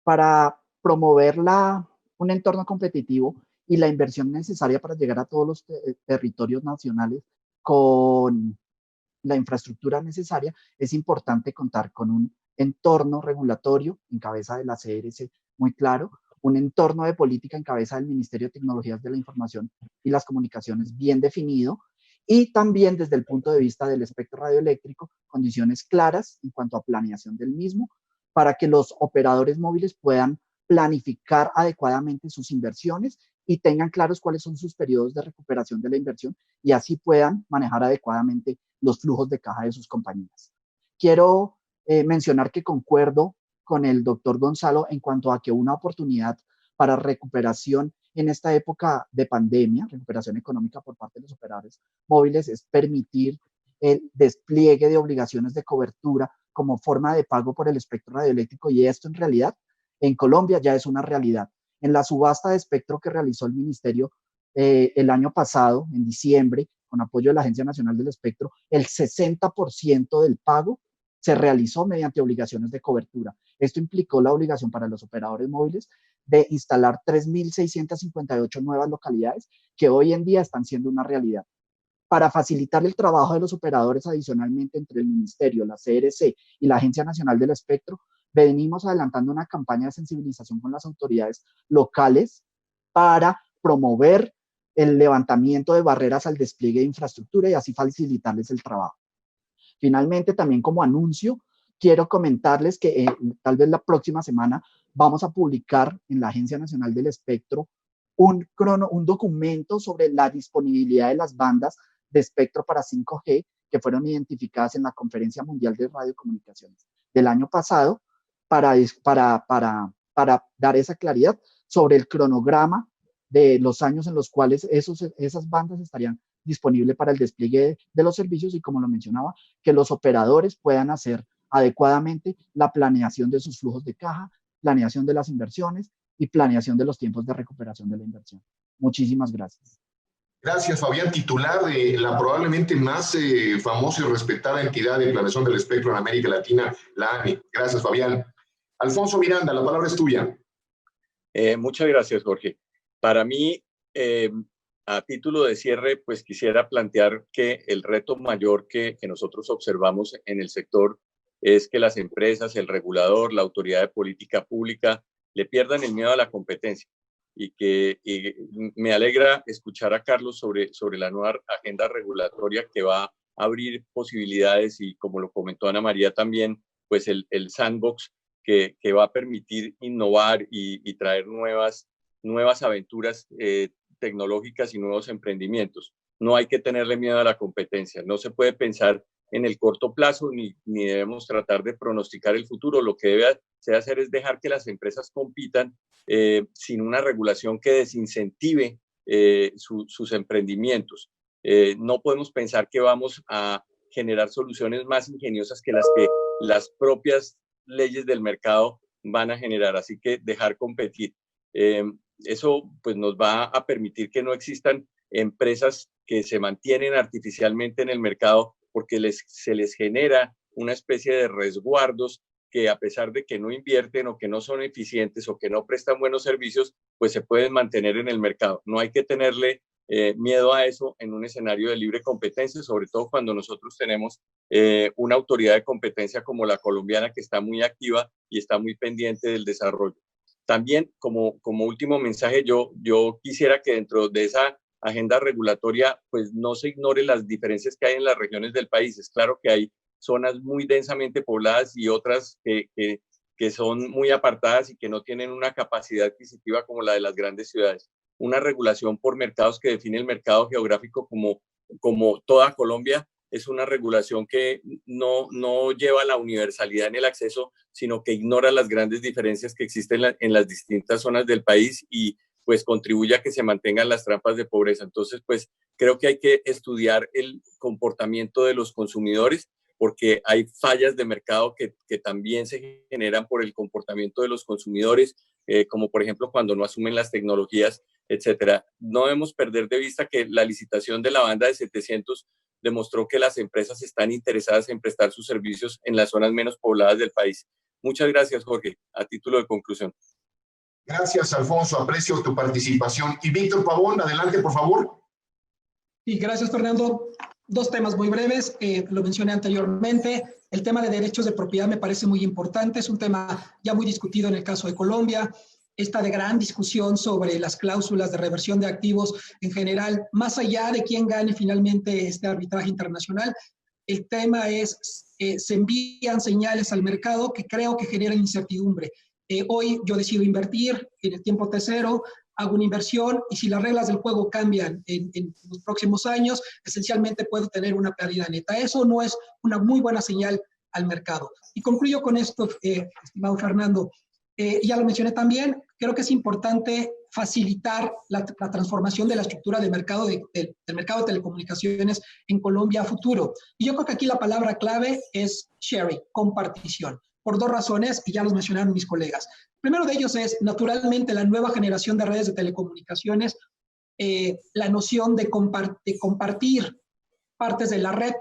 Para promover un entorno competitivo y la inversión necesaria para llegar a todos los territorios nacionales con la infraestructura necesaria, es importante contar con un entorno regulatorio en cabeza de la CRC muy claro, un entorno de política en cabeza del Ministerio de Tecnologías de la Información y las Comunicaciones bien definido, y también desde el punto de vista del espectro radioeléctrico, condiciones claras en cuanto a planeación del mismo, para que los operadores móviles puedan planificar adecuadamente sus inversiones y tengan claros cuáles son sus periodos de recuperación de la inversión, y así puedan manejar adecuadamente los flujos de caja de sus compañías. Quiero mencionar que concuerdo con el doctor Gonzalo en cuanto a que una oportunidad para recuperación en esta época de pandemia, recuperación económica por parte de los operadores móviles, es permitir el despliegue de obligaciones de cobertura como forma de pago por el espectro radioeléctrico, y esto en realidad en Colombia ya es una realidad. En la subasta de espectro que realizó el Ministerio el año pasado, en diciembre, con apoyo de la Agencia Nacional del Espectro, el 60% del pago se realizó mediante obligaciones de cobertura. Esto implicó la obligación para los operadores móviles de instalar 3.658 nuevas localidades que hoy en día están siendo una realidad. Para facilitar el trabajo de los operadores, adicionalmente entre el Ministerio, la CRC y la Agencia Nacional del Espectro, venimos adelantando una campaña de sensibilización con las autoridades locales para promover el levantamiento de barreras al despliegue de infraestructura y así facilitarles el trabajo. Finalmente, también como anuncio, quiero comentarles que tal vez la próxima semana vamos a publicar en la Agencia Nacional del Espectro un documento sobre la disponibilidad de las bandas de espectro para 5G que fueron identificadas en la Conferencia Mundial de Radiocomunicaciones del año pasado, para dar esa claridad sobre el cronograma de los años en los cuales esas bandas estarían disponibles para el despliegue de los servicios, y como lo mencionaba, que los operadores puedan hacer adecuadamente la planeación de sus flujos de caja, planeación de las inversiones y planeación de los tiempos de recuperación de la inversión. Muchísimas gracias. Gracias, Fabián, titular de la probablemente más famosa y respetada entidad de planeación del espectro en América Latina, la ANE. Gracias, Fabián. Alfonso Miranda, la palabra es tuya. Muchas gracias, Jorge. Para mí, a título de cierre, pues quisiera plantear que el reto mayor que nosotros observamos en el sector es que las empresas, el regulador, la autoridad de política pública le pierdan el miedo a la competencia, y me alegra escuchar a Carlos sobre la nueva agenda regulatoria que va a abrir posibilidades, y como lo comentó Ana María también, pues el sandbox que va a permitir innovar y traer nuevas aventuras tecnológicas y nuevos emprendimientos. No hay que tenerle miedo a la competencia, no se puede pensar en el corto plazo ni debemos tratar de pronosticar el futuro. Lo que debe hacer es dejar que las empresas compitan sin una regulación que desincentive sus emprendimientos. No podemos pensar que vamos a generar soluciones más ingeniosas que las que las propias leyes del mercado van a generar, así que dejar competir. Eso pues nos va a permitir que no existan empresas que se mantienen artificialmente en el mercado porque se les genera una especie de resguardos que a pesar de que no invierten o que no son eficientes o que no prestan buenos servicios, pues se pueden mantener en el mercado. No hay que tenerle miedo a eso en un escenario de libre competencia, sobre todo cuando nosotros tenemos una autoridad de competencia como la colombiana que está muy activa y está muy pendiente del desarrollo. También, como último mensaje, yo quisiera que dentro de esa agenda regulatoria, pues no se ignore las diferencias que hay en las regiones del país. Es claro que hay zonas muy densamente pobladas y otras que son muy apartadas y que no tienen una capacidad adquisitiva como la de las grandes ciudades. Una regulación por mercados que define el mercado geográfico como toda Colombia es una regulación que no lleva a la universalidad en el acceso, sino que ignora las grandes diferencias que existen en las distintas zonas del país y pues contribuye a que se mantengan las trampas de pobreza. Entonces, pues creo que hay que estudiar el comportamiento de los consumidores porque hay fallas de mercado que también se generan por el comportamiento de los consumidores, como por ejemplo cuando no asumen las tecnologías, etcétera. No debemos perder de vista que la licitación de la banda de 700 demostró que las empresas están interesadas en prestar sus servicios en las zonas menos pobladas del país. Muchas gracias, Jorge. A título de conclusión. Gracias, Alfonso. Aprecio tu participación. Y Víctor Pavón, adelante, por favor. Sí, gracias, Fernando. Dos temas muy breves. Lo mencioné anteriormente. El tema de derechos de propiedad me parece muy importante. Es un tema ya muy discutido en el caso de Colombia. Esta de gran discusión sobre las cláusulas de reversión de activos en general, más allá de quién gane finalmente este arbitraje internacional, el tema es, se envían señales al mercado que creo que generan incertidumbre. Hoy yo decido invertir en el tiempo T0, hago una inversión y si las reglas del juego cambian en los próximos años, esencialmente puedo tener una pérdida neta. Eso no es una muy buena señal al mercado. Y concluyo con esto, estimado Fernando. Ya lo mencioné también, creo que es importante facilitar la transformación de la estructura de mercado del mercado de telecomunicaciones en Colombia a futuro. Y yo creo que aquí la palabra clave es sharing, compartición, por dos razones, y ya los mencionaron mis colegas. Primero de ellos es, naturalmente, la nueva generación de redes de telecomunicaciones, la noción de compartir partes de la red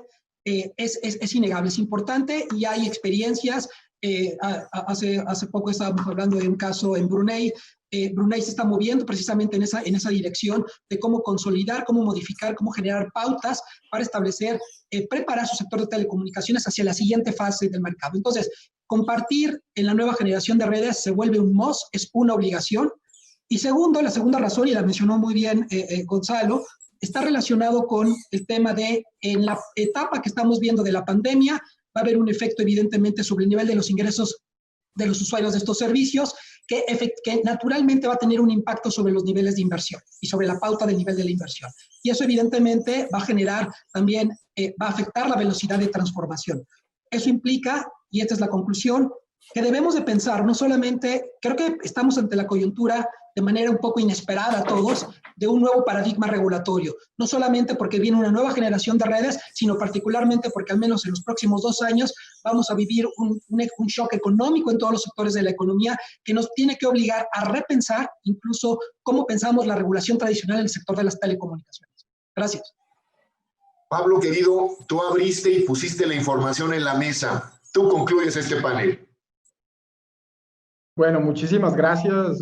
es innegable, es importante y hay experiencias. Hace poco estábamos hablando de un caso en Brunei. Brunei se está moviendo precisamente en esa dirección de cómo consolidar, cómo modificar, cómo generar pautas para establecer, preparar su sector de telecomunicaciones hacia la siguiente fase del mercado. Entonces, compartir en la nueva generación de redes se vuelve un must, es una obligación. Y segundo, la segunda razón, y la mencionó muy bien Gonzalo, está relacionado con el tema de, en la etapa que estamos viendo de la pandemia, va a haber un efecto evidentemente sobre el nivel de los ingresos de los usuarios de estos servicios, que naturalmente va a tener un impacto sobre los niveles de inversión y sobre la pauta del nivel de la inversión. Y eso evidentemente va a generar también, va a afectar la velocidad de transformación. Eso implica, y esta es la conclusión, que debemos de pensar no solamente, creo que estamos ante la coyuntura de manera un poco inesperada todos, de un nuevo paradigma regulatorio, no solamente porque viene una nueva generación de redes, sino particularmente porque al menos en los próximos 2 años vamos a vivir un shock económico en todos los sectores de la economía que nos tiene que obligar a repensar incluso cómo pensamos la regulación tradicional en el sector de las telecomunicaciones. Gracias. Pablo, querido, tú abriste y pusiste la información en la mesa. Tú concluyes este panel. Bueno, muchísimas gracias,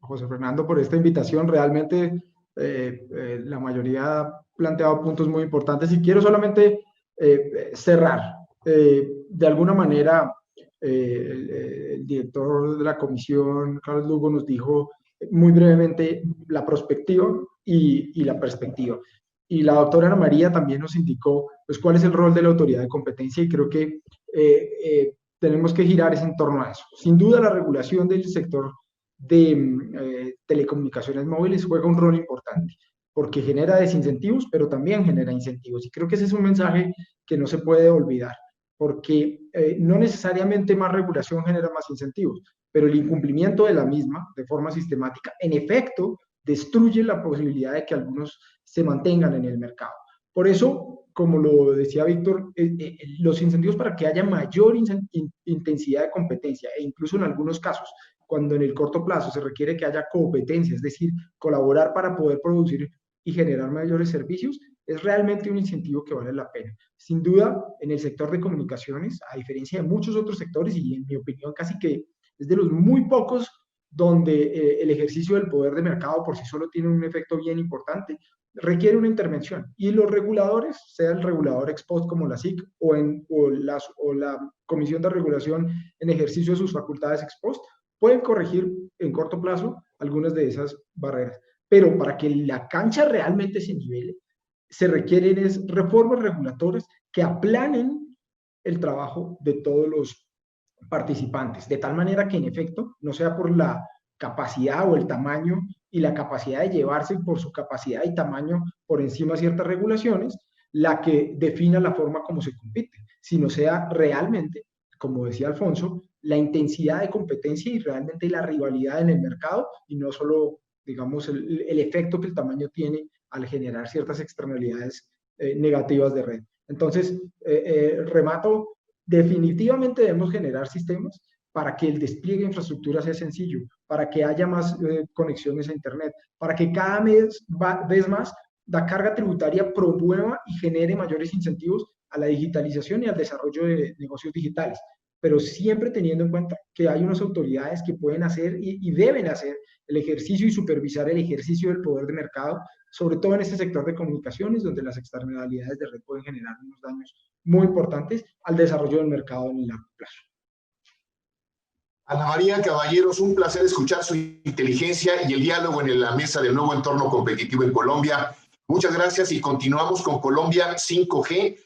José Fernando, por esta invitación. Realmente la mayoría ha planteado puntos muy importantes y quiero solamente cerrar. De alguna manera, el director de la comisión, Carlos Lugo, nos dijo muy brevemente la prospectiva y la perspectiva. Y la doctora Ana María también nos indicó pues, cuál es el rol de la autoridad de competencia y creo que tenemos que girar es en torno a eso. Sin duda, la regulación del sector de telecomunicaciones móviles juega un rol importante, porque genera desincentivos, pero también genera incentivos. Y creo que ese es un mensaje que no se puede olvidar, porque no necesariamente más regulación genera más incentivos, pero el incumplimiento de la misma, de forma sistemática, en efecto, destruye la posibilidad de que algunos se mantengan en el mercado. Por eso, como lo decía Víctor, los incentivos para que haya mayor intensidad de competencia, e incluso en algunos casos, cuando en el corto plazo se requiere que haya competencia, es decir, colaborar para poder producir y generar mayores servicios, es realmente un incentivo que vale la pena. Sin duda, en el sector de comunicaciones, a diferencia de muchos otros sectores, y en mi opinión casi que es de los muy pocos donde el ejercicio del poder de mercado por sí solo tiene un efecto bien importante, requiere una intervención. Y los reguladores, sea el regulador ex post como la SIC o la Comisión de Regulación en ejercicio de sus facultades ex post, pueden corregir en corto plazo algunas de esas barreras. Pero para que la cancha realmente se nivele, se requieren reformas regulatorias que aplanen el trabajo de todos los participantes, de tal manera que en efecto no sea por la capacidad o el tamaño y la capacidad de llevarse por su capacidad y tamaño por encima de ciertas regulaciones la que defina la forma como se compite, sino sea realmente, como decía Alfonso, la intensidad de competencia y realmente la rivalidad en el mercado y no solo, digamos, el efecto que el tamaño tiene al generar ciertas externalidades negativas de red. Entonces, remato, definitivamente debemos generar sistemas para que el despliegue de infraestructura sea sencillo, para que haya más conexiones a Internet, para que cada vez más la carga tributaria promueva y genere mayores incentivos a la digitalización y al desarrollo de negocios digitales, pero siempre teniendo en cuenta que hay unas autoridades que pueden hacer y deben hacer el ejercicio y supervisar el ejercicio del poder de mercado, sobre todo en este sector de comunicaciones, donde las externalidades de red pueden generar unos daños muy importantes al desarrollo del mercado en el largo plazo. Ana María Caballeros, un placer escuchar su inteligencia y el diálogo en la mesa del nuevo entorno competitivo en Colombia. Muchas gracias y continuamos con Colombia 5G